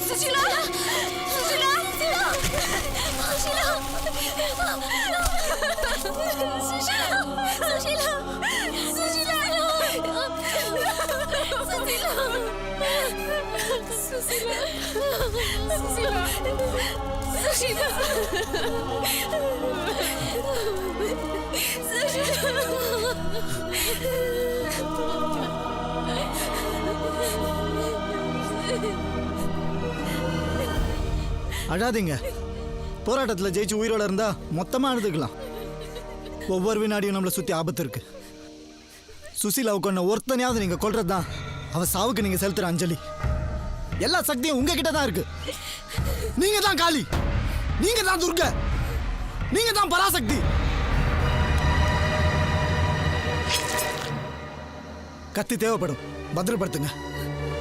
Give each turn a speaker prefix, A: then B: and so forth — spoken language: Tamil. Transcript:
A: சுஷீலா சுஷீலா சுஷீலா சுஷீலா சுஷீலா சுஷீலா
B: அழாதீங்க. போராட்டத்தில் ஜெயிச்சு உயிரோட இருந்தா மொத்தமா அழுதுக்கலாம். ஒவ்வொரு வினாடியும் நம்மளை சுத்தி ஆபத்து இருக்கு. சுசீலாவை கொண்ட ஒருத்தனையாவது நீங்க கொல்றதுதான் அவ சாவுக்கு நீங்க செலுத்துற அஞ்சலி. எல்லா சக்தியும் உங்ககிட்ட தான் இருக்கு. நீங்க தான் காளி, நீங்க தான் துர்கா, நீங்க தான் பராசக்தி. கத்தி தேவைப்படும், பத்திரப்படுத்துங்க.